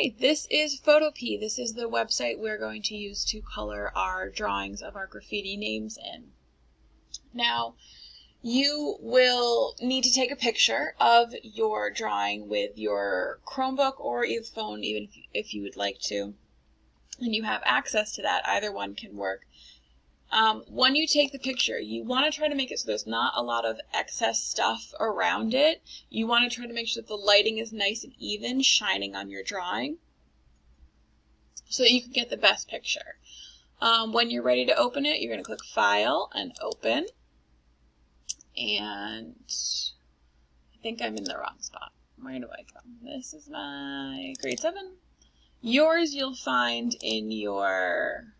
Okay, this is Photopea. This is the website we're going to use to color our drawings of our graffiti names in. Now, you will need to take a picture of your drawing with your Chromebook or your phone, even if you would like to, and you have access to that. Either one can work. When you take the picture, you want to try to make it so there's not a lot of excess stuff around it. You want to try to make sure that the lighting is nice and even, shining on your drawing, so that you can get the best picture. When you're ready to open it, you're going to click File and Open. And I think I'm in the wrong spot. Where do I go? This is my grade 7. Yours you'll find in your...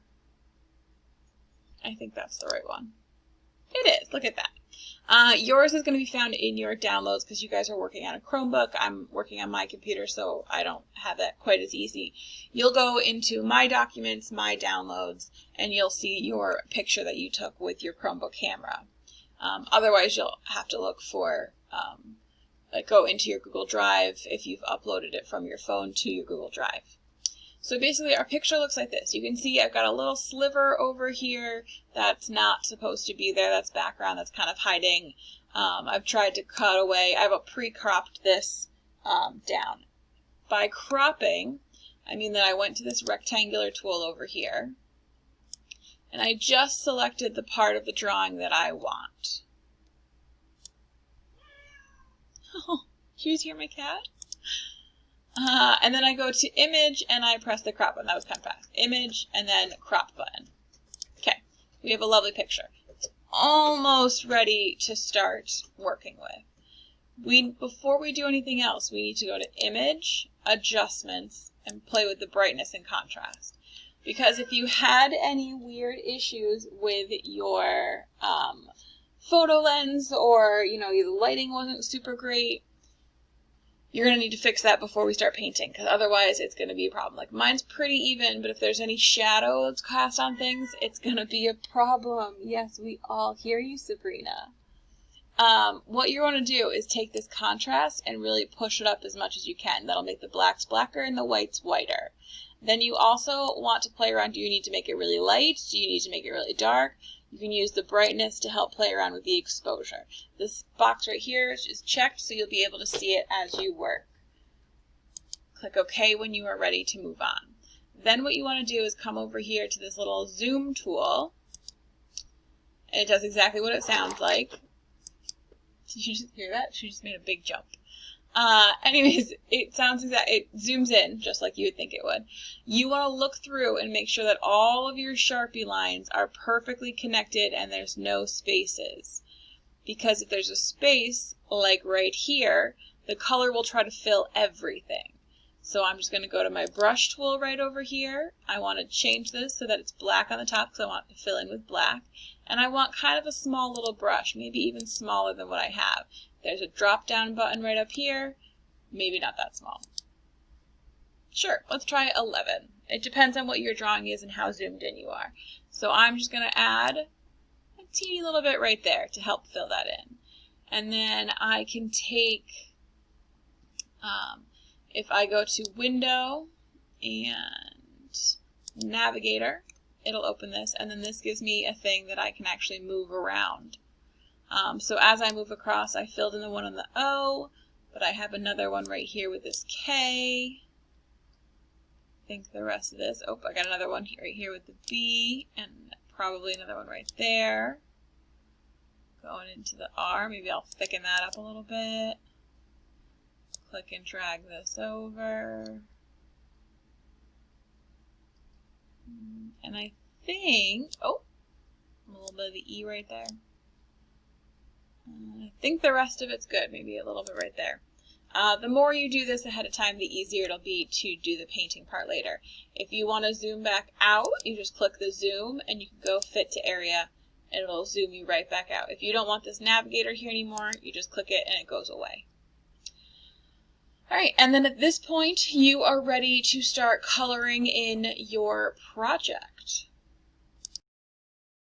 I think that's the right one. It is. Look at that. Yours is going to be found in your downloads because you guys are working on a Chromebook. I'm working on my computer, so I don't have that quite as easy. You'll go into My Documents, My Downloads, and you'll see your picture that you took with your Chromebook camera. Otherwise, you'll have to look for, go into your Google Drive if you've uploaded it from your phone to your Google Drive. So basically our picture looks like this. You can see I've got a little sliver over here that's not supposed to be there. That's background, that's kind of hiding. I've tried to cut away. I've pre-cropped this down. By cropping, I mean that I went to this rectangular tool over here, and I just selected the part of the drawing that I want. Oh, can you hear my cat? And then I go to Image and I press the crop button. That was kind of fast. Image and then crop button. Okay, we have a lovely picture. It's almost ready to start working with. Before we do anything else, we need to go to Image, Adjustments, and play with the brightness and contrast. Because if you had any weird issues with your photo lens, or the lighting wasn't super great, you're going to need to fix that before we start painting, because otherwise it's going to be a problem. Like, mine's pretty even, but if there's any shadow that's cast on things, it's going to be a problem. Yes, we all hear you, Sabrina. What you want to do is take this contrast and really push it up as much as you can. That'll make the blacks blacker and the whites whiter. Then you also want to play around. Do you need to make it really light? Do you need to make it really dark? You can use the brightness to help play around with the exposure. This box right here is checked, so you'll be able to see it as you work. Click OK when you are ready to move on. Then what you want to do is come over here to this little zoom tool. And it does exactly what it sounds like. Did you just hear that? She just made a big jump. Anyways, it zooms in just like you would think it would. You want to look through and make sure that all of your Sharpie lines are perfectly connected and there's no spaces. Because if there's a space, like right here, the color will try to fill everything. So I'm just going to go to my brush tool right over here. I want to change this so that it's black on the top because I want it to fill in with black. And I want kind of a small little brush, maybe even smaller than what I have. There's a drop down button right up here, maybe not that small. Sure, let's try 11. It depends on what your drawing is and how zoomed in you are. So I'm just going to add a teeny little bit right there to help fill that in. And then I can take, if I go to Window and Navigator, it'll open this, and then this gives me a thing that I can actually move around. So as I move across, I filled in the one on the O, but I have another one right here with this K. I think the rest of this, oh, I got another one right here with the B, and probably another one right there. Going into the R, maybe I'll thicken that up a little bit. Click and drag this over. And I think, oh, a little bit of the E right there. I think the rest of it's good, maybe a little bit right there. The more you do this ahead of time, the easier it'll be to do the painting part later. If you want to zoom back out, you just click the zoom and you can go fit to area and it'll zoom you right back out. If you don't want this navigator here anymore, you just click it and it goes away. Alright, and then at this point you are ready to start coloring in your project.